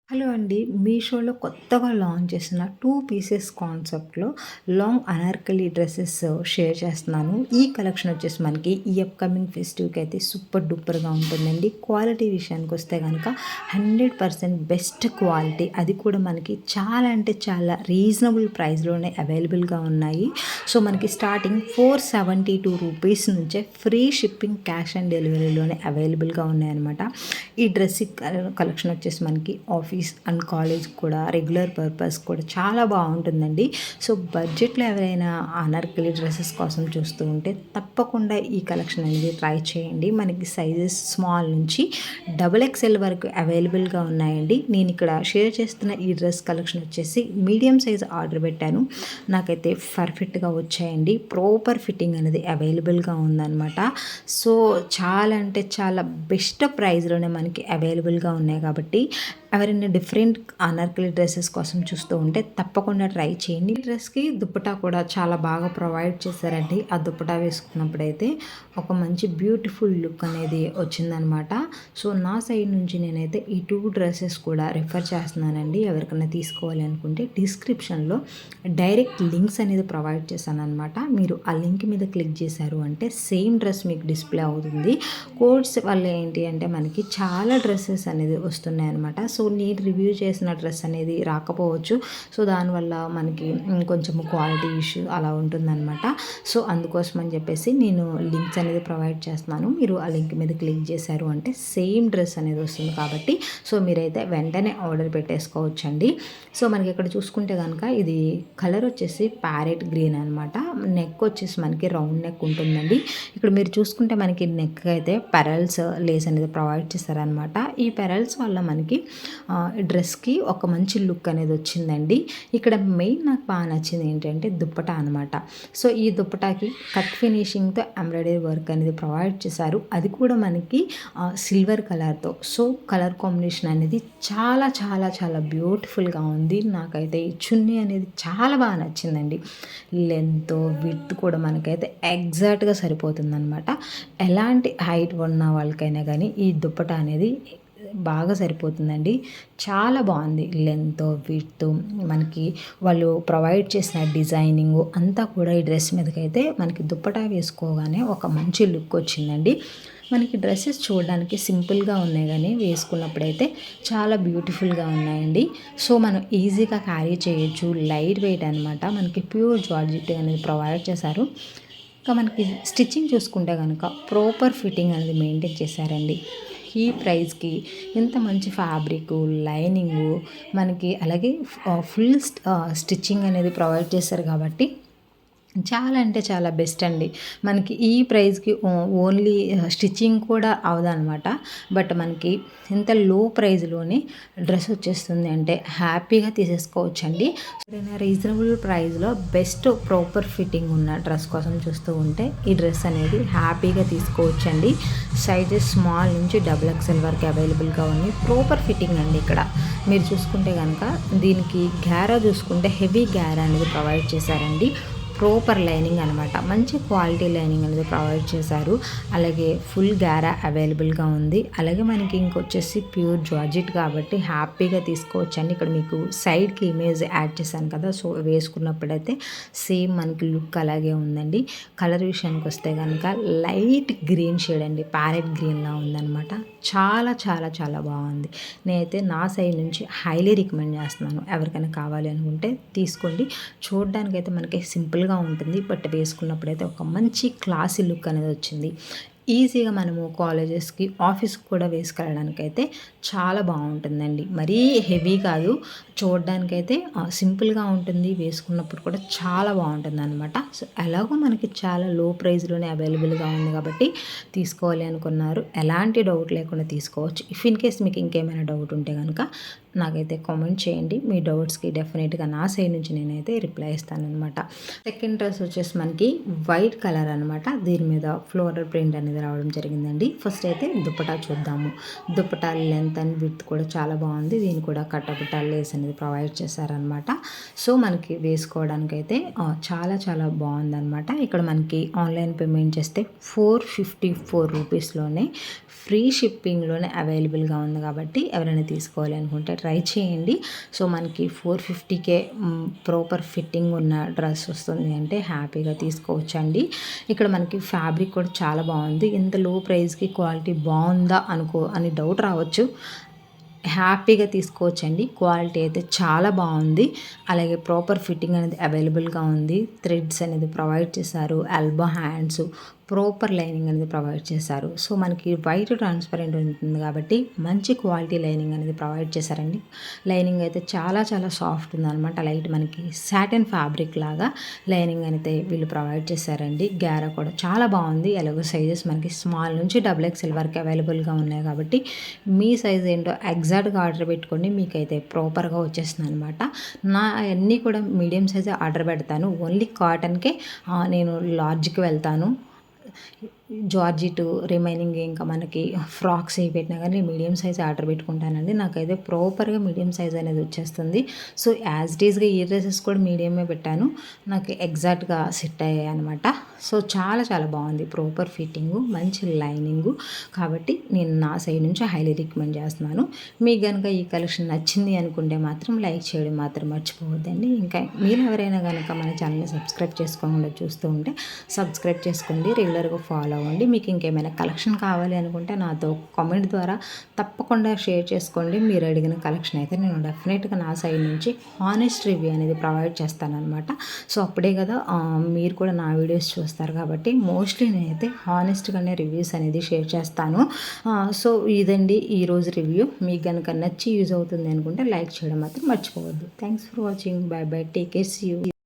Hello అండి. మీషోలో కొత్తగా లాంచ్ చేసిన 2 పీసెస్ కాన్సెప్ట్‌లో లాంగ్ అనార్కలి డ్రెసెస్ షేర్ చేస్తున్నాను. ఈ కలెక్షన్ వచ్చేసి మనకి ఈ అప్‌కమింగ్ ఫెస్టివ్‌కి అయితే సూపర్ డూపర్‌గా ఉంటుందండి. క్వాలిటీ విషయానికొస్తే గనక 100% బెస్ట్ క్వాలిటీ. అది కూడా మనకి చాలా అంటే చాలా రీజనబుల్ ప్రైస్‌లోనే అవైలబుల్‌గా ఉన్నాయి. సో, మనకి స్టార్టింగ్ రూ. 472 నుంచే ఫ్రీ షిప్పింగ్, క్యాష్ ఆన్ డెలివరీలోనే అవైలబుల్‌గా ఉన్నాయన్నమాట. ఈ డ్రెస్సింగ్ కలెక్షన్ వచ్చేసి మనకి ఆఫీస్ అండ్ కాలేజ్ కూడా రెగ్యులర్ పర్పస్ కూడా చాలా బాగుంటుందండి. సో, బడ్జెట్లో ఎవరైనా అనార్కలి డ్రెస్సెస్ కోసం చూస్తూ ఉంటే తప్పకుండా ఈ కలెక్షన్ అనేది ట్రై చేయండి. మనకి సైజెస్ స్మాల్ నుంచి XXL వరకు అవైలబుల్గా ఉన్నాయండి. నేను ఇక్కడ షేర్ చేస్తున్న ఈ డ్రెస్ కలెక్షన్ వచ్చేసి మీడియం సైజ్ ఆర్డర్ పెట్టాను. నాకైతే పర్ఫెక్ట్గా వచ్చాయండి. ప్రాపర్ ఫిట్టింగ్ అనేది అవైలబుల్గా ఉందన్నమాట. సో, చాలా అంటే చాలా బెస్ట్ ప్రైస్లోనే మనకి అవైలబుల్గా ఉన్నాయి కాబట్టి ఎవరైనా డిఫరెంట్ అనార్కలి డ్రెస్సెస్ కోసం చూస్తూ ఉంటే తప్పకుండా ట్రై చేయండి. ఈ డ్రెస్కి దుప్పటా కూడా చాలా బాగా ప్రొవైడ్ చేశారండి. ఆ దుప్పటా వేసుకున్నప్పుడైతే ఒక మంచి బ్యూటిఫుల్ లుక్ అనేది వచ్చిందనమాట. సో, నా సైడ్ నుంచి నేనైతే ఈ 2 డ్రెస్సెస్ కూడా రిఫర్ చేస్తున్నానండి. ఎవరికైనా తీసుకోవాలి అనుకుంటే డిస్క్రిప్షన్లో డైరెక్ట్ లింక్స్ అనేది ప్రొవైడ్ చేశాను అనమాట. మీరు ఆ లింక్ మీద క్లిక్ చేశారు అంటే సేమ్ డ్రెస్ మీకు డిస్ప్లే అవుతుంది. కోడ్స్ వల్ల ఏంటి అంటే మనకి చాలా డ్రెస్సెస్ అనేది వస్తున్నాయి అనమాట. సో, నేను రివ్యూ చేసిన డ్రెస్ అనేది రాకపోవచ్చు. సో, దానివల్ల మనకి కొంచెం క్వాలిటీ ఇష్యూ అలా ఉంటుందన్నమాట. సో, అందుకోసం అని చెప్పేసి నేను లింక్స్ అనేది ప్రొవైడ్ చేస్తున్నాను. మీరు ఆ లింక్ మీద క్లిక్ చేశారు అంటే సేమ్ డ్రెస్ అనేది వస్తుంది కాబట్టి సో, మీరైతే వెంటనే ఆర్డర్ పెట్టేసుకోవచ్చండి. సో, మనకి ఇక్కడ చూసుకుంటే కనుక ఇది కలర్ వచ్చేసి ప్యారెట్ గ్రీన్ అనమాట. నెక్ వచ్చేసి మనకి రౌండ్ నెక్ ఉంటుందండి. ఇక్కడ మీరు చూసుకుంటే మనకి నెక్ అయితే పెరల్స్ లేస్ అనేది ప్రొవైడ్ చేశారనమాట. ఈ పెరల్స్ వల్ల మనకి డ్రెస్కి ఒక మంచి లుక్ అనేది వచ్చిందండి. ఇక్కడ మెయిన్ నాకు బాగా నచ్చింది ఏంటంటే దుప్పటా అనమాట. సో, ఈ దుప్పటాకి కట్ ఫినిషింగ్తో ఎంబ్రాయిడరీ వర్క్ అనేది ప్రొవైడ్ చేశారు. అది కూడా మనకి సిల్వర్ కలర్తో. సో, కలర్ కాంబినేషన్ అనేది చాలా చాలా చాలా బ్యూటిఫుల్గా ఉంది. నాకైతే ఈ చున్నీ అనేది చాలా బాగా నచ్చిందండి. లెంత్ విడ్త్ కూడా మనకైతే ఎగ్జాక్ట్గా సరిపోతుందనమాట. ఎలాంటి హైట్ ఉన్న వాళ్ళకైనా కానీ ఈ దుప్పటా అనేది బాగా సరిపోతుందండి. చాలా బాగుంది. లెంత్ విడ్త్ మనకి వాళ్ళు ప్రొవైడ్ చేసిన డిజైనింగ్ అంతా కూడా ఈ డ్రెస్ మీదకైతే మనకి దుప్పటా వేసుకోగానే ఒక మంచి లుక్ వచ్చిందండి. మనకి డ్రెస్సెస్ చూడడానికి సింపుల్గా ఉన్నాయి కానీ వేసుకున్నప్పుడైతే చాలా బ్యూటిఫుల్గా ఉన్నాయండి. సో, మనం ఈజీగా క్యారీ చేయొచ్చు. లైట్ వెయిట్ అనమాట. మనకి ప్యూర్ జార్జెట్ అనేది ప్రొవైడ్ చేశారు. ఇంకా మనకి స్టిచ్చింగ్ చూసుకుంటే కనుక ప్రాపర్ ఫిట్టింగ్ అనేది మెయింటైన్ చేశారండి. ఈ ప్రైస్కి ఇంత మంచి ఫ్యాబ్రిక్, లైనింగు మనకి అలాగే ఫుల్ స్టిచ్చింగ్ అనేది ప్రొవైడ్ చేశారు కాబట్టి చాలా అంటే చాలా బెస్ట్ అండి. మనకి ఈ ప్రైస్‌కి ఓన్లీ స్టిచ్చింగ్ కూడా అవ్వదనమాట. బట్ మనకి ఇంత లో ప్రైస్‌లోనే డ్రెస్ వచ్చేస్తుంది అంటే హ్యాపీగా తీసేసుకోవచ్చండి. ఏదైనా రీజనబుల్ ప్రైస్‌లో బెస్ట్ ప్రాపర్ ఫిట్టింగ్ ఉన్న డ్రెస్ కోసం చూస్తూ ఉంటే ఈ డ్రెస్ అనేది హ్యాపీగా తీసుకోవచ్చండి. సైజెస్ స్మాల్ నుంచి XXL వరకు అవైలబుల్గా ఉన్నాయి. ప్రాపర్ ఫిట్టింగ్ అండి ఇక్కడ. మీరు చూసుకుంటే కనుక దీనికి గ్యారా చూసుకుంటే హెవీ గ్యారా అనేది ప్రొవైడ్ చేశారండి. ప్రాపర్ లైనింగ్ అనమాట. మంచి క్వాలిటీ లైనింగ్ అనేది ప్రొవైడ్ చేశారు. అలాగే ఫుల్ గ్యారా అవైలబుల్గా ఉంది. అలాగే మనకి ఇంకొచ్చేసి ప్యూర్ జార్జెట్ కాబట్టి హ్యాపీగా తీసుకోవచ్చండి. ఇక్కడ మీకు సైడ్కి ఇమేజ్ యాడ్ చేశాను కదా. సో, వేసుకున్నప్పుడైతే సేమ్ మనకి లుక్ అలాగే ఉందండి. కలర్ విషయానికి వస్తే కనుక లైట్ గ్రీన్ షేడ్ అండి. ప్యారెట్ గ్రీన్లా ఉందనమాట. చాలా చాలా చాలా బాగుంది. నేనైతే నా సైడ్ నుంచి హైలీ రికమెండ్ చేస్తున్నాను. ఎవరికైనా కావాలి అనుకుంటే తీసుకోండి. చూడడానికైతే మనకి సింపుల్గా ఉంటుంది. బట్ వేసుకున్నప్పుడైతే ఒక మంచి క్లాసీ లుక్ అనేది వచ్చింది. ఈజీగా మనము కాలేజెస్కి, ఆఫీస్కి కూడా వేసుకెళ్ళడానికైతే చాలా బాగుంటుందండి. మరీ హెవీ కాదు. చూడడానికైతే సింపుల్గా ఉంటుంది. వేసుకున్నప్పుడు కూడా చాలా బాగుంటుంది అనమాట. సో, ఎలాగో మనకి చాలా లో ప్రైస్లోనే అవైలబుల్గా ఉంది కాబట్టి తీసుకోవాలి అనుకున్నారు ఎలాంటి డౌట్ లేకుండా తీసుకోవచ్చు. ఇఫ్ ఇన్ కేస్ మీకు ఇంకేమైనా డౌట్ ఉంటే కనుక నాకైతే కామెంట్ చేయండి. మీ డౌట్స్కి డెఫినెట్గా నా సైడ్ నుంచి నేనైతే రిప్లై ఇస్తానమాట. సెకండ్ డ్రెస్ వచ్చేసి మనకి వైట్ కలర్ అనమాట. దీని మీద ఫ్లోరల్ ప్రింట్ అనేది అనేది రావడం జరిగిందండి. ఫస్ట్ అయితే దుపట్టా చూద్దాము. దుపట్టా లెంత్ అండ్ విడ్త్ కూడా చాలా బాగుంది. దీన్ని కూడా కట్టబుట్టాలు లేస్ అనేది ప్రొవైడ్ చేశారనమాట. సో మనకి వేసుకోవడానికైతే చాలా చాలా బాగుందనమాట. ఇక్కడ మనకి ఆన్లైన్ పేమెంట్ చేస్తే 454 రూపీస్లోనే ఫ్రీ షిప్పింగ్లోనే అవైలబుల్గా ఉంది కాబట్టి ఎవరైనా తీసుకోవాలి అనుకుంటే ట్రై చేయండి. సో మనకి 450కే ప్రాపర్ ఫిట్టింగ్ ఉన్న డ్రెస్ వస్తుంది అంటే హ్యాపీగా తీసుకోవచ్చండి. ఇక్కడ మనకి ఫ్యాబ్రిక్ కూడా చాలా బాగుంది. ఇంత లో ప్రైస్కి క్వాలిటీ బాగుందా అని డౌట్ రావచ్చు. హ్యాపీగా తీసుకోవచ్చండి. క్వాలిటీ అయితే చాలా బాగుంది. అలాగే ప్రాపర్ ఫిట్టింగ్ అనేది అవైలబుల్గా ఉంది. థ్రెడ్స్ అనేది ప్రొవైడ్ చేశారు. ఎల్బో హ్యాండ్స్, ప్రాపర్ లైనింగ్ అనేది ప్రొవైడ్ చేశారు. సో మనకి వైట్ ట్రాన్స్పరెంట్ ఉంటుంది కాబట్టి మంచి క్వాలిటీ లైనింగ్ అనేది ప్రొవైడ్ చేశారండి. లైనింగ్ అయితే చాలా చాలా సాఫ్ట్ ఉందన్నమాట. లైట్ మనకి సాటిన్ ఫ్యాబ్రిక్ లాగా లైనింగ్ అయితే వీళ్ళు ప్రొవైడ్ చేశారండి. గ్యారా కూడా చాలా బాగుంది. ఎలాగో సైజెస్ మనకి స్మాల్ నుంచి XXL వరకు అవైలబుల్గా ఉన్నాయి కాబట్టి మీ సైజ్ ఏంటో ఎగ్జాక్ట్గా ఆర్డర్ పెట్టుకోండి. మీకైతే ప్రాపర్గా వచ్చేస్తుంది అనమాట. నా అన్నీ కూడా మీడియం సైజే ఆర్డర్ పెడతాను. ఓన్లీ కాటన్కే నేను లార్జ్కి వెళ్తాను. జార్జిట్ రిమైనింగ్ ఇంకా మనకి ఫ్రాక్స్ ఏ పెట్టినా కానీ మీడియం సైజ్ ఆర్డర్ పెట్టుకుంటానండి. నాకైతే ప్రాపర్గా మీడియం సైజ్ అనేది వచ్చేస్తుంది. సో యాజ్ ఇట్ ఈస్గా ఈ డ్రెస్సెస్ కూడా మీడియమే పెట్టాను. నాకు ఎగ్జాక్ట్గా సెట్ అయ్యాయి అనమాట. సో చాలా చాలా బాగుంది. ప్రాపర్ ఫిట్టింగు, మంచి లైనింగు కాబట్టి నేను నా సైడ్ నుంచి హైలీ రికమెండ్ చేస్తున్నాను. మీకు కనుక ఈ కలెక్షన్ నచ్చింది అనుకుంటే మాత్రం లైక్ చేయడం మాత్రం మర్చిపోవద్దండి. ఇంకా మీరు ఎవరైనా కనుక మన ఛానల్ని సబ్స్క్రైబ్ చేసుకోకుండా చూస్తూ ఉంటే సబ్స్క్రైబ్ చేసుకోండి. రెగ్యులర్గా ఫాలో అవ్వండి. మీకు ఇంకేమైనా కలెక్షన్ కావాలి అనుకుంటే నాతో కామెంట్ ద్వారా తప్పకుండా షేర్ చేసుకోండి. మీరు అడిగిన కలెక్షన్ అయితే నేను డెఫినెట్గా నా సైడ్ నుంచి హానెస్ట్ రివ్యూ అనేది ప్రొవైడ్ చేస్తానన్నమాట. సో అప్పుడే కదా మీరు కూడా నా వీడియోస్ చూస్తారు కాబట్టి మోస్ట్లీ నేనైతే హానెస్ట్గానే రివ్యూస్ అనేది షేర్ చేస్తాను. సో ఇదండి ఈరోజు రివ్యూ. మీకు కనుక నచ్చి యూజ్ అవుతుంది అనుకుంటే లైక్ చేయడం మాత్రం మర్చిపోవద్దు. Thanks for watching. Bye bye. Take care. See you.